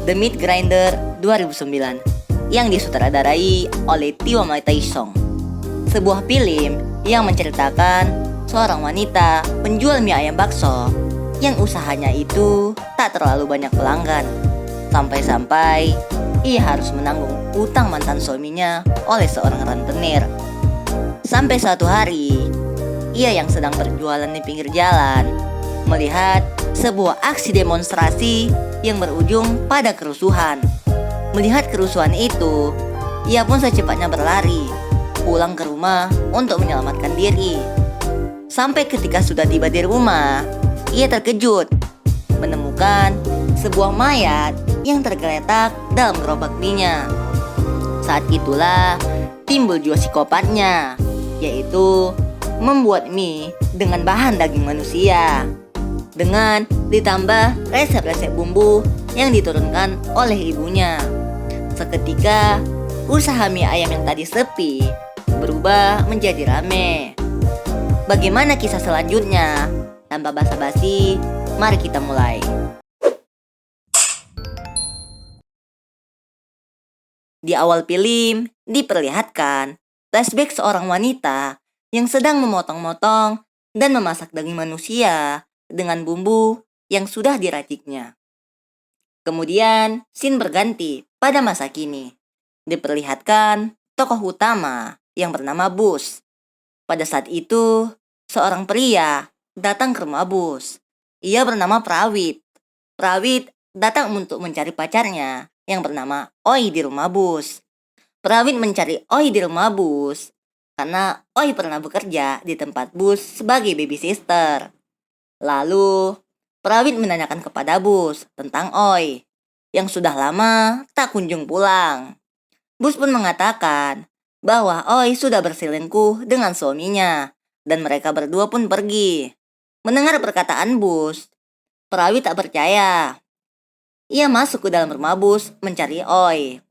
The Meat Grinder 2009 yang disutradarai oleh Tio Taisong. Sebuah film yang menceritakan seorang wanita penjual mie ayam bakso yang usahanya itu tak terlalu banyak pelanggan. Sampai-sampai ia harus menanggung utang mantan suaminya oleh seorang rentenir. Sampai suatu hari, ia yang sedang berjualan di pinggir jalan melihat sebuah aksi demonstrasi yang berujung pada kerusuhan. Melihat kerusuhan itu, ia pun secepatnya berlari pulang ke rumah untuk menyelamatkan diri. Sampai ketika sudah tiba di rumah, ia terkejut menemukan sebuah mayat yang tergeletak dalam gerobak mie-nya. Saat itulah timbul jiwa psikopatnya, yaitu membuat mie dengan bahan daging manusia dengan ditambah resep-resep bumbu yang diturunkan oleh ibunya. Seketika usaha mie ayam yang tadi sepi berubah menjadi rame. Bagaimana kisah selanjutnya? Tanpa basa-basi, mari kita mulai. Di awal film diperlihatkan flashback seorang wanita yang sedang memotong-motong dan memasak daging manusia dengan bumbu yang sudah diraciknya. Kemudian scene berganti pada masa kini. Diperlihatkan tokoh utama yang bernama Bus. Pada saat itu, seorang pria datang ke rumah Bus. Ia bernama Prawit. Prawit datang untuk mencari pacarnya yang bernama Oi di rumah Bus. Prawit mencari Oi di rumah Bus karena Oi pernah bekerja di tempat Bus sebagai babysitter. Lalu, Prawit menanyakan kepada Bus tentang Oi yang sudah lama tak kunjung pulang. Bus pun mengatakan bahwa Oi sudah berselingkuh dengan suaminya dan mereka berdua pun pergi. Mendengar perkataan Bus, Prawit tak percaya. Ia masuk ke dalam rumah Bus mencari Oi.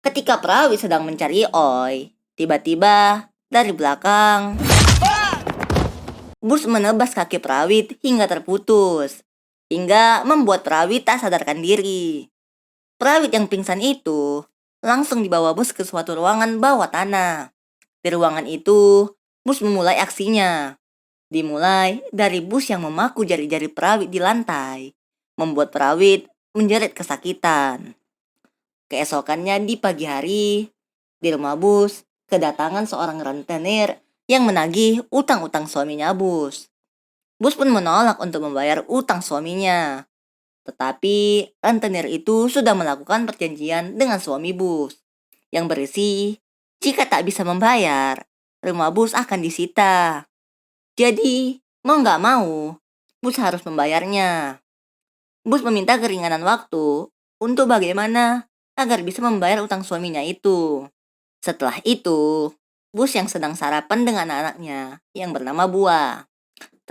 Ketika Prawit sedang mencari Oi, tiba-tiba dari belakang Bus menebas kaki Prawit hingga terputus, hingga membuat Prawit tak sadarkan diri. Prawit yang pingsan itu langsung dibawa Bus ke suatu ruangan bawah tanah. Di ruangan itu, Bus memulai aksinya. Dimulai dari Bus yang memaku jari-jari Prawit di lantai, membuat Prawit menjerit kesakitan. Keesokannya di pagi hari, di rumah Bus, kedatangan seorang rentenir yang menagih utang-utang suaminya Bus. Bus pun menolak untuk membayar utang suaminya. Tetapi rentenir itu sudah melakukan perjanjian dengan suami Bus yang berisi jika tak bisa membayar, rumah Bus akan disita. Jadi mau gak mau, Bus harus membayarnya. Bus meminta keringanan waktu untuk bagaimana agar bisa membayar utang suaminya itu. Setelah itu, Bus yang sedang sarapan dengan anaknya yang bernama Buah.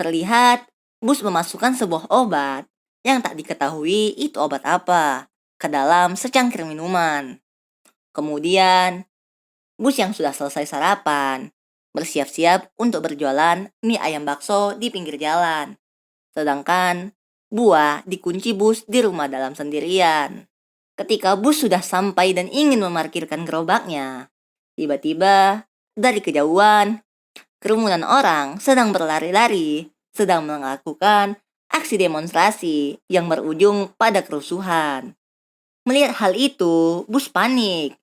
Terlihat Bus memasukkan sebuah obat yang tak diketahui itu obat apa ke dalam secangkir minuman. Kemudian, Bus yang sudah selesai sarapan bersiap-siap untuk berjualan mie ayam bakso di pinggir jalan. Sedangkan Buah dikunci Bus di rumah dalam sendirian. Ketika Bus sudah sampai dan ingin memarkirkan gerobaknya, tiba-tiba dari kejauhan, kerumunan orang sedang berlari-lari, sedang melakukan aksi demonstrasi yang berujung pada kerusuhan. Melihat hal itu, Bus panik.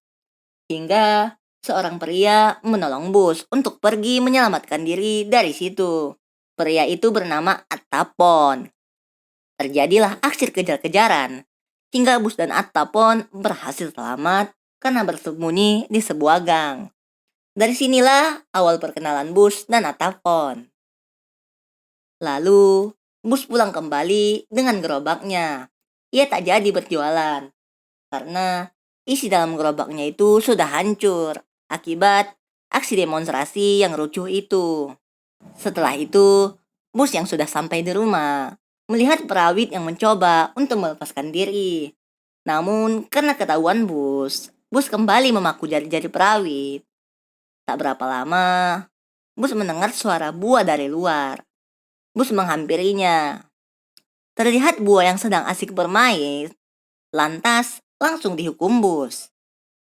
Hingga seorang pria menolong Bus untuk pergi menyelamatkan diri dari situ. Pria itu bernama Attapon. Terjadilah aksi kejar-kejaran, hingga Bus dan Attapon berhasil selamat karena bersembunyi di sebuah gang. Dari sinilah awal perkenalan Bus dan Attapon. Lalu, Bus pulang kembali dengan gerobaknya. Ia tak jadi berjualan, karena isi dalam gerobaknya itu sudah hancur akibat aksi demonstrasi yang rucuh itu. Setelah itu, Bus yang sudah sampai di rumah melihat Prawit yang mencoba untuk melepaskan diri. Namun, karena ketahuan Bus kembali memaku jari-jari Prawit. Tak berapa lama, Bus mendengar suara Buah dari luar. Bus menghampirinya. Terlihat Buah yang sedang asik bermain Lantas langsung dihukum bus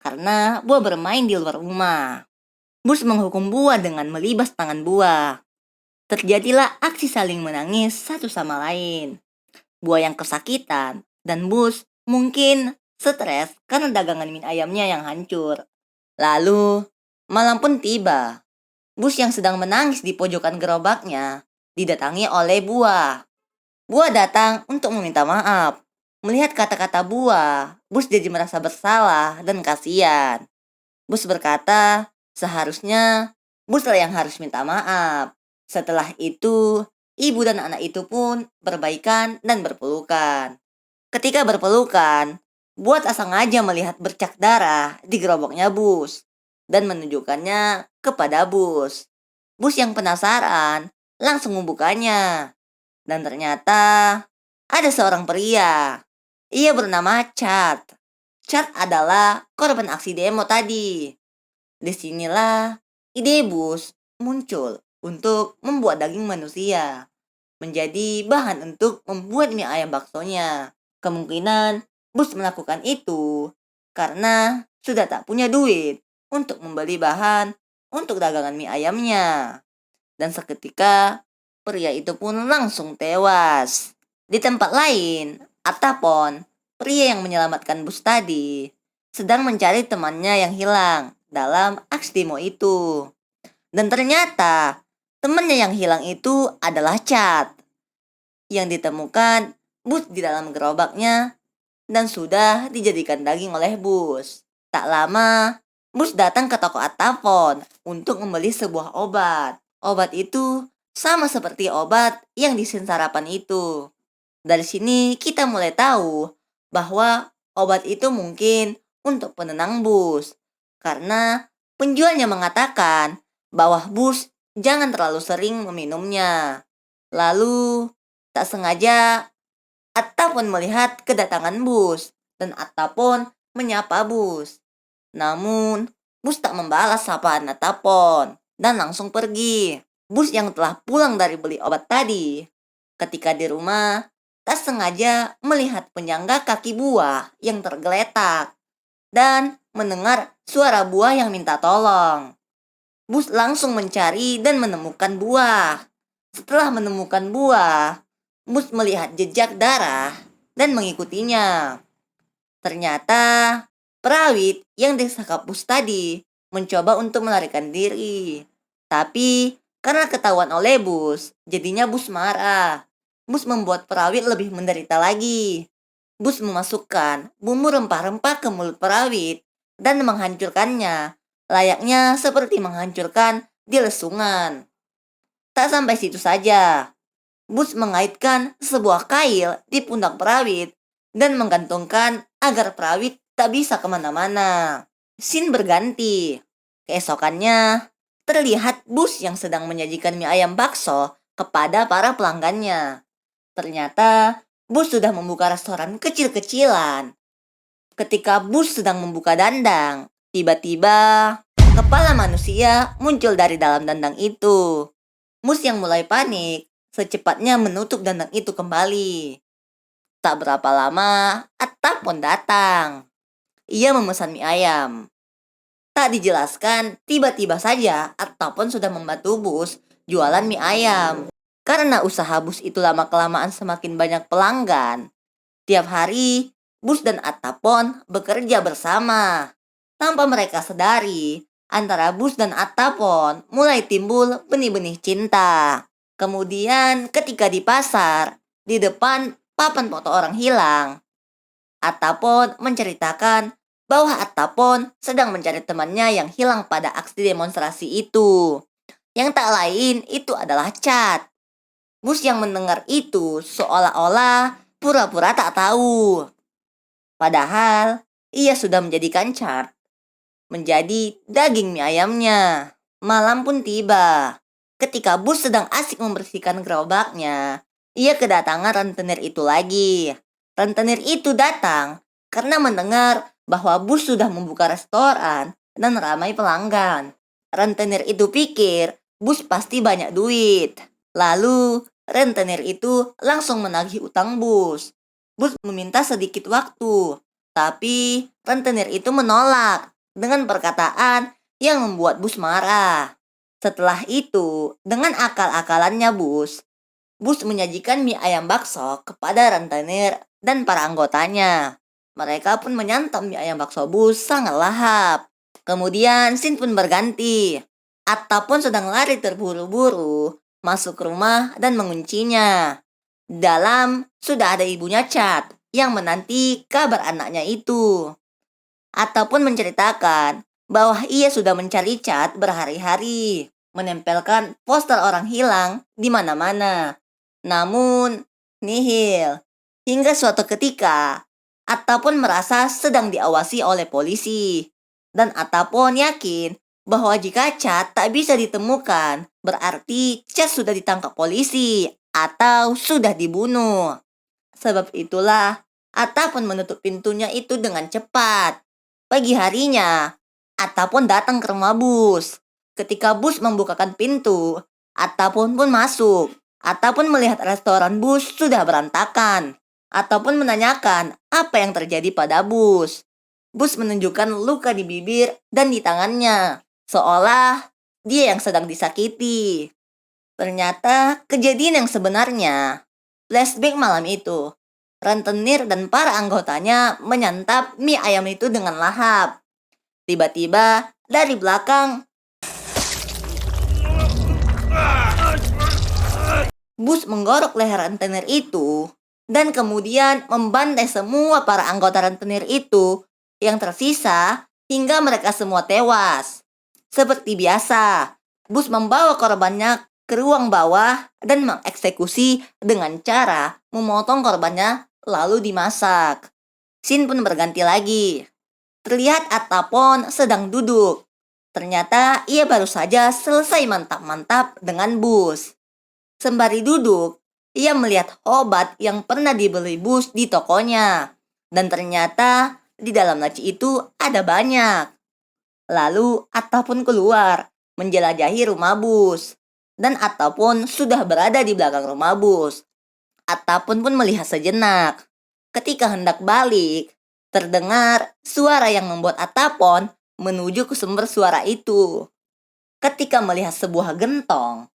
karena buah bermain di luar rumah. Bus menghukum buah dengan melibas tangan buah. Terjadilah aksi saling menangis satu sama lain. Buah yang kesakitan dan bus mungkin stres karena dagangan mie ayamnya yang hancur. Lalu malam pun tiba. Bus yang sedang menangis di pojokan gerobaknya didatangi oleh buah. Buah datang untuk meminta maaf. Melihat kata-kata buah, bus jadi merasa bersalah dan kasihan. Bus berkata, seharusnya bus lah yang harus minta maaf. Setelah itu, ibu dan anak itu pun berbaikan dan berpelukan. Ketika berpelukan, buat tak sengaja melihat bercak darah di gerobaknya bus dan menunjukkannya kepada bus. Bus yang penasaran langsung membukanya. Dan ternyata ada seorang pria. Ia bernama Chad. Chad adalah korban aksi demo tadi. Disinilah ide bus muncul untuk membuat daging manusia menjadi bahan untuk membuat mie ayam baksonya. Kemungkinan bus melakukan itu karena sudah tak punya duit untuk membeli bahan untuk dagangan mie ayamnya. Dan seketika pria itu pun langsung tewas. Di tempat lain, Atapon, pria yang menyelamatkan bus tadi, sedang mencari temannya yang hilang dalam aksi demo itu. Dan ternyata temannya yang hilang itu adalah Chad yang ditemukan bus di dalam gerobaknya dan sudah dijadikan daging oleh bus. Tak lama, bus datang ke toko Atapon untuk membeli sebuah obat. Obat itu sama seperti obat yang di sarapan itu. Dari sini kita mulai tahu bahwa obat itu mungkin untuk penenang bus. Karena penjualnya mengatakan bahwa bus jangan terlalu sering meminumnya. Lalu tak sengaja Atta pun melihat kedatangan bus dan Atta pun menyapa bus. Namun bus tak membalas sapaan Atta pun dan langsung pergi. Bus yang telah pulang dari beli obat tadi, ketika di rumah tak sengaja melihat penyangga kaki buah yang tergeletak dan mendengar suara buah yang minta tolong. Bus langsung mencari dan menemukan buah. Setelah menemukan buah, bus melihat jejak darah dan mengikutinya. Ternyata perawit yang disekap bus tadi mencoba untuk melarikan diri. Tapi karena ketahuan oleh bus, jadinya bus marah. Bus membuat perawit lebih menderita lagi. Bus memasukkan bumbu rempah-rempah ke mulut perawit dan menghancurkannya, layaknya seperti menghancurkan di lesungan. Tak sampai situ saja. Bus mengaitkan sebuah kail di pundak perawit dan menggantungkan agar perawit tak bisa kemana-mana. Scene berganti. Keesokannya, terlihat bus yang sedang menyajikan mie ayam bakso kepada para pelanggannya. Ternyata, bus sudah membuka restoran kecil-kecilan. Ketika bus sedang membuka dandang, tiba-tiba kepala manusia muncul dari dalam dandang itu. Bus yang mulai panik secepatnya menutup dandang itu kembali. Tak berapa lama, Atta pun datang. Ia memesan mie ayam. Tak dijelaskan, tiba-tiba saja Atta pun sudah membantu bus jualan mie ayam. Karena usaha bus itu lama-kelamaan semakin banyak pelanggan. Tiap hari, bus dan Atta pun bekerja bersama. Tanpa mereka sadari, antara bus dan Atta pun mulai timbul benih-benih cinta. Kemudian ketika di pasar, di depan papan foto orang hilang, Atapon menceritakan bahwa Atapon sedang mencari temannya yang hilang pada aksi demonstrasi itu. Yang tak lain itu adalah Chad. Bus yang mendengar itu seolah-olah pura-pura tak tahu. Padahal ia sudah menjadikan Chad menjadi daging mie ayamnya. Malam pun tiba. Ketika bus sedang asik membersihkan gerobaknya, ia kedatangan rentenir itu lagi. Rentenir itu datang karena mendengar bahwa bus sudah membuka restoran dan ramai pelanggan. Rentenir itu pikir bus pasti banyak duit. Lalu rentenir itu langsung menagih utang bus. Bus meminta sedikit waktu, tapi rentenir itu menolak dengan perkataan yang membuat Bus marah. Setelah itu, dengan akal-akalannya Bus menyajikan mie ayam bakso kepada rentenir dan para anggotanya. Mereka pun menyantap mie ayam bakso Bus sangat lahap. Kemudian scene pun berganti. Atta pun sedang lari terburu-buru masuk rumah dan menguncinya. Dalam sudah ada ibunya Chad yang menanti kabar anaknya itu. Atta pun menceritakan bahwa ia sudah mencari Chad berhari-hari, menempelkan poster orang hilang di mana-mana. Namun, nihil. Hingga suatu ketika, Atta pun merasa sedang diawasi oleh polisi. Dan Atta pun yakin bahwa jika Chad tak bisa ditemukan, berarti Chad sudah ditangkap polisi atau sudah dibunuh. Sebab itulah, Atta pun menutup pintunya itu dengan cepat. Pagi harinya, Atta pun datang ke rumah Bus. Ketika Bus membukakan pintu, Atta pun masuk. Atta pun melihat restoran Bus sudah berantakan. Atta pun menanyakan apa yang terjadi pada Bus. Bus menunjukkan luka di bibir dan di tangannya, seolah dia yang sedang disakiti. Ternyata kejadian yang sebenarnya, flashback malam itu, rentenir dan para anggotanya menyantap mie ayam itu dengan lahap. Tiba-tiba dari belakang, Bus menggorok leher rentenir itu dan kemudian membantai semua para anggota rentenir itu yang tersisa hingga mereka semua tewas. Seperti biasa, Bus membawa korbannya ke ruang bawah dan mengeksekusi dengan cara memotong korbannya lalu dimasak. Scene pun berganti lagi. Terlihat Atapon sedang duduk. Ternyata ia baru saja selesai mantap-mantap dengan Bus. Sembari duduk, ia melihat obat yang pernah dibeli Bus di tokonya. Dan ternyata di dalam laci itu ada banyak. Lalu Atta pun keluar, menjelajahi rumah Bus. Dan Atta pun sudah berada di belakang rumah Bus. Atta pun melihat sejenak. Ketika hendak balik, terdengar suara yang membuat Atta pun menuju ke sumber suara itu. Ketika melihat sebuah gentong,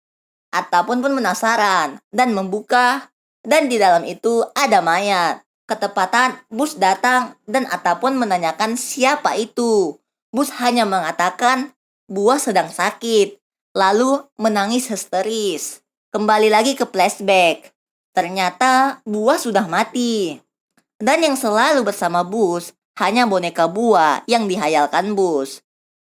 Atta pun penasaran dan membuka, dan di dalam itu ada mayat. Ketepatan Bus datang dan Atta pun menanyakan siapa itu. Bus hanya mengatakan Buah sedang sakit, lalu menangis histeris. Kembali lagi ke flashback. Ternyata Buah sudah mati. Dan yang selalu bersama Bus hanya boneka Buah yang dihayalkan Bus.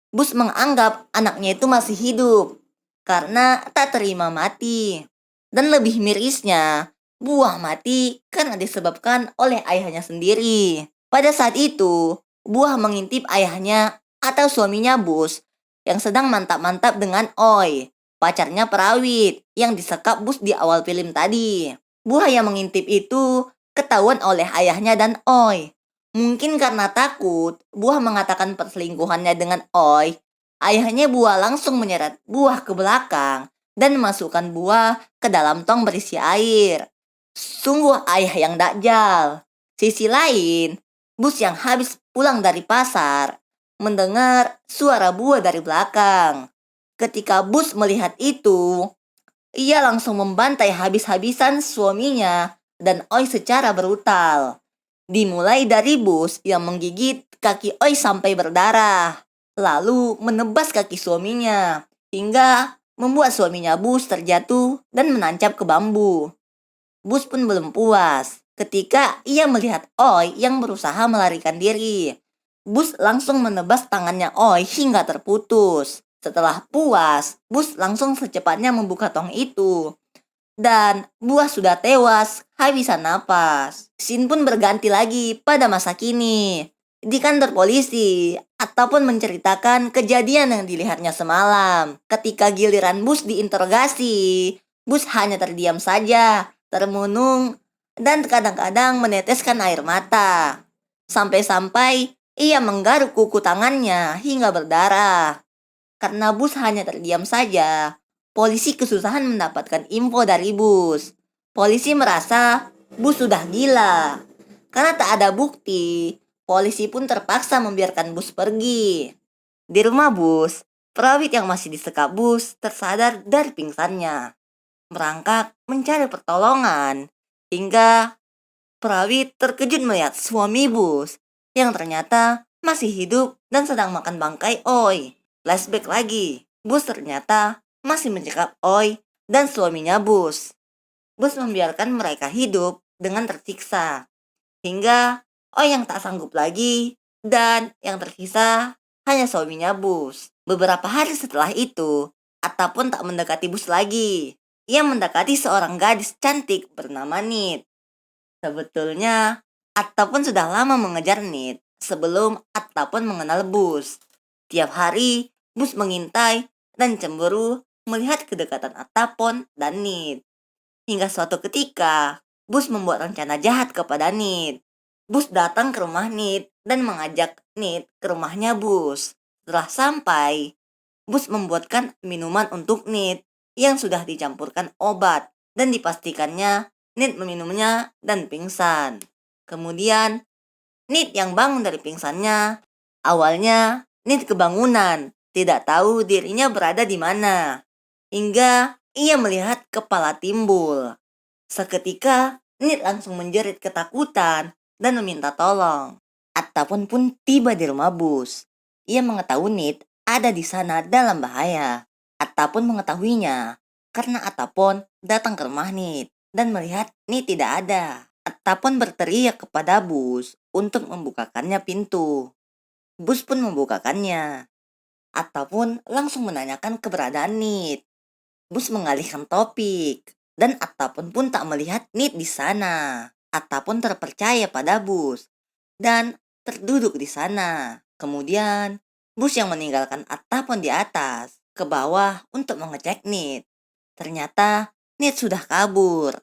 Bus menganggap anaknya itu masih hidup karena tak terima mati. Dan lebih mirisnya, Buah mati karena disebabkan oleh ayahnya sendiri. Pada saat itu, Buah mengintip ayahnya atau suaminya Bus yang sedang mantap-mantap dengan Oi, pacarnya Perawit yang disekap Bus di awal film tadi. Buah yang mengintip itu ketahuan oleh ayahnya dan Oi. Mungkin karena takut, Buah mengatakan perselingkuhannya dengan Oi. Ayahnya Buah langsung menyeret Buah ke belakang dan memasukkan Buah ke dalam tong berisi air. Sungguh ayah yang dakjal. Sisi lain, Bus yang habis pulang dari pasar mendengar suara Buah dari belakang. Ketika Bus melihat itu, ia langsung membantai habis-habisan suaminya dan Oi secara brutal. Dimulai dari Bus yang menggigit kaki Oi sampai berdarah, lalu menebas kaki suaminya, hingga membuat suaminya Bus terjatuh dan menancap ke bambu. Bus pun belum puas ketika ia melihat Oi yang berusaha melarikan diri. Bus langsung menebas tangannya Oi hingga terputus. Setelah puas, Bus langsung secepatnya membuka tong itu. Dan Buah sudah tewas, habisan napas. Scene pun berganti lagi pada masa kini. Di kantor polisi, ataupun menceritakan kejadian yang dilihatnya semalam. Ketika giliran Bus diinterogasi, Bus hanya terdiam saja, termenung, dan kadang-kadang meneteskan air mata. Sampai-sampai ia menggaruk kuku tangannya hingga berdarah. Karena Bus hanya terdiam saja, polisi kesusahan mendapatkan info dari Bus. Polisi merasa Bus sudah gila. Karena tak ada bukti, polisi pun terpaksa membiarkan bus pergi. Di rumah bus, perawit yang masih disekap bus tersadar dari pingsannya. Merangkak mencari pertolongan, hingga perawit terkejut melihat suami bus yang ternyata masih hidup dan sedang makan bangkai Oi. Flashback lagi, bus ternyata masih mencekap Oi dan suaminya bus. Bus membiarkan mereka hidup dengan tersiksa, hingga Oi yang tak sanggup lagi dan yang tersisa hanya suaminya bus. Beberapa hari setelah itu, Atta pun tak mendekati bus lagi. Ia mendekati seorang gadis cantik bernama Nit. Sebetulnya, Atta pun sudah lama mengejar Nit sebelum Atta pun mengenal Bus. Tiap hari, Bus mengintai dan cemburu melihat kedekatan Atta pun dan Nit. Hingga suatu ketika, Bus membuat rencana jahat kepada Nit. Bus datang ke rumah Nit dan mengajak Nit ke rumahnya Bus. Setelah sampai, Bus membuatkan minuman untuk Nit yang sudah dicampurkan obat dan dipastikannya Nit meminumnya dan pingsan. Kemudian, Nit yang bangun dari pingsannya. Awalnya, Nit kebangunan, tidak tahu dirinya berada di mana. Hingga ia melihat kepala timbul. Seketika, Nit langsung menjerit ketakutan dan meminta tolong. Ataupun tiba di rumah Bus. Ia mengetahui Nit ada di sana dalam bahaya. Ataupun mengetahuinya karena Atapon datang ke rumah Nit dan melihat Nit tidak ada. Atapon berteriak kepada Bus untuk membukakannya pintu. Bus pun membukakannya. Atapon langsung menanyakan keberadaan Nit. Bus mengalihkan topik dan Atapon tak melihat Nit di sana. Atapon terpercaya pada Bus dan terduduk di sana. Kemudian, Bus yang meninggalkan Atapon di atas ke bawah untuk mengecek Nit. Ternyata Nit sudah kabur.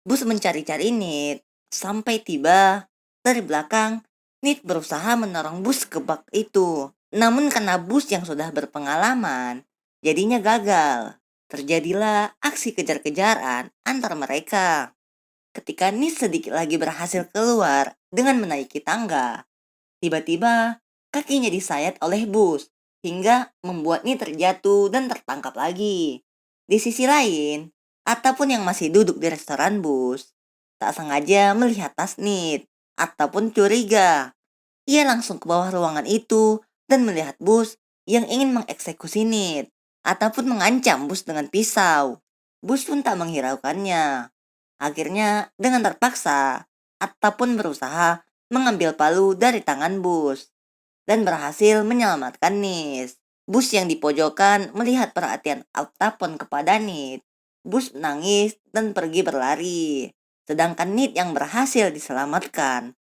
Bus mencari-cari Nit sampai tiba dari belakang. Nit berusaha menorong Bus ke bak itu. Namun karena Bus yang sudah berpengalaman, jadinya gagal. Terjadilah aksi kejar-kejaran antar mereka. Ketika Nit sedikit lagi berhasil keluar dengan menaiki tangga, tiba-tiba kakinya disayat oleh Bus hingga membuat Nit terjatuh dan tertangkap lagi. Di sisi lain, Ataupun yang masih duduk di restoran Bus tak sengaja melihat tas Nit. Ataupun curiga. Ia langsung ke bawah ruangan itu dan melihat Bus yang ingin mengeksekusi Nit ataupun mengancam Bus dengan pisau. Bus pun tak menghiraukannya. Akhirnya dengan terpaksa, Ataupun berusaha mengambil palu dari tangan Bus dan berhasil menyelamatkan Nit. Bus yang di pojokan melihat perhatian Ataupun kepada Nit. Bus menangis dan pergi berlari. Sedangkan Nit yang berhasil diselamatkan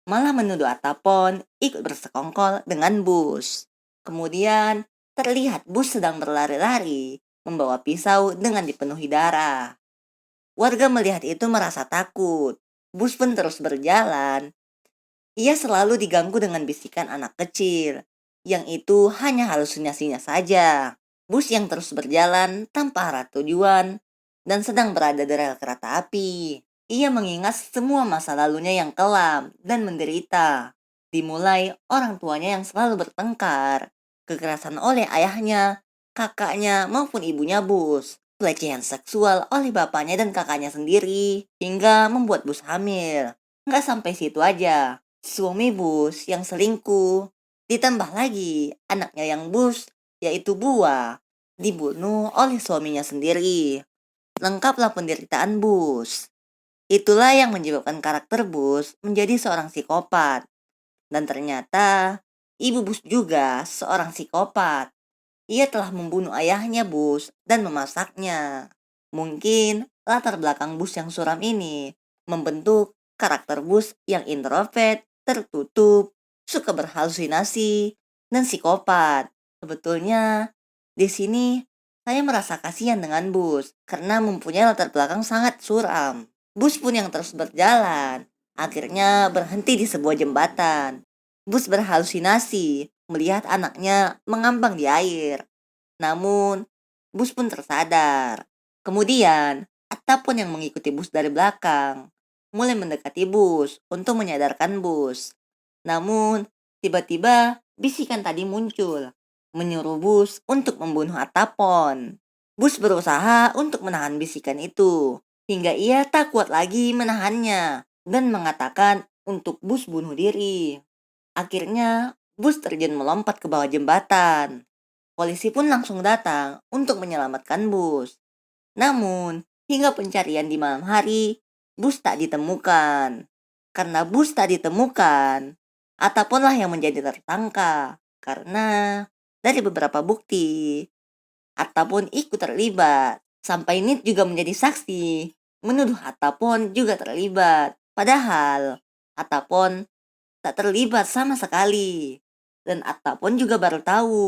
malah menuduh Atapon ikut bersekongkol dengan Bus. Kemudian terlihat Bus sedang berlari-lari membawa pisau dengan dipenuhi darah. Warga melihat itu merasa takut. Bus pun terus berjalan. Ia selalu diganggu dengan bisikan anak kecil, yang itu hanya halusinasinya saja. Bus yang terus berjalan tanpa arah tujuan dan sedang berada di rel kereta api. Ia mengingat semua masa lalunya yang kelam dan menderita. Dimulai orang tuanya yang selalu bertengkar, kekerasan oleh ayahnya, kakaknya maupun ibunya Bus, pelecehan seksual oleh bapaknya dan kakaknya sendiri, hingga membuat Bus hamil. Nggak sampai situ aja, suami Bus yang selingkuh, ditambah lagi anaknya yang Bus, yaitu Bua, dibunuh oleh suaminya sendiri. Lengkaplah penderitaan Bus. Itulah yang menyebabkan karakter Bus menjadi seorang psikopat. Dan ternyata, ibu Bus juga seorang psikopat. Ia telah membunuh ayahnya Bus dan memasaknya. Mungkin latar belakang Bus yang suram ini membentuk karakter Bus yang introvert, tertutup, suka berhalusinasi, dan psikopat. Sebetulnya, di sini saya merasa kasihan dengan Bus karena mempunyai latar belakang sangat suram. Bus pun yang terus berjalan, akhirnya berhenti di sebuah jembatan. Bus berhalusinasi melihat anaknya mengambang di air. Namun, Bus pun tersadar. Kemudian, Atta pun yang mengikuti Bus dari belakang. mulai mendekati bus untuk menyadarkan bus. Namun, tiba-tiba bisikan tadi muncul, menyuruh bus untuk membunuh Atapon. Bus berusaha untuk menahan bisikan itu, hingga ia tak kuat lagi menahannya, dan mengatakan untuk bus bunuh diri. Akhirnya, bus terjun melompat ke bawah jembatan. Polisi pun langsung datang untuk menyelamatkan bus. Namun, hingga pencarian di malam hari, bus tak ditemukan. Karena bus tak ditemukan, Ataponlah yang menjadi tersangka. Karena dari beberapa bukti, Atapon ikut terlibat. Sampai Nit juga menjadi saksi, menuduh Atapon juga terlibat. Padahal, Atapon tak terlibat sama sekali. Dan Atapon juga baru tahu.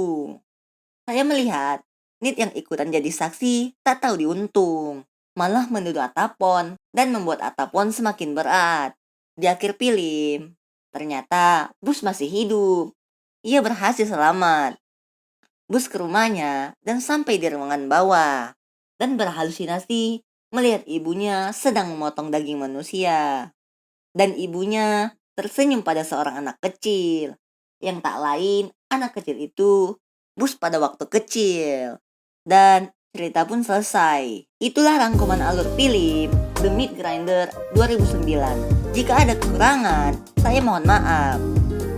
Saya melihat Nit yang ikutan jadi saksi tak tahu diuntung, malah menuduh Atapon dan membuat Atapon semakin berat. Di akhir film, ternyata bus masih hidup. Ia berhasil selamat. Bus ke rumahnya dan sampai di ruangan bawah dan berhalusinasi melihat ibunya sedang memotong daging manusia. Dan ibunya tersenyum pada seorang anak kecil yang tak lain anak kecil itu bus pada waktu kecil. Dan cerita pun selesai. Itulah rangkuman alur film The Meat Grinder 2009. Jika ada kekurangan, saya mohon maaf.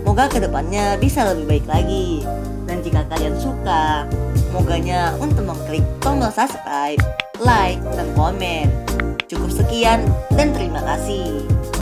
Semoga kedepannya bisa lebih baik lagi. Dan jika kalian suka, moganya untuk mengklik tombol subscribe, like, dan komen. Cukup sekian dan terima kasih.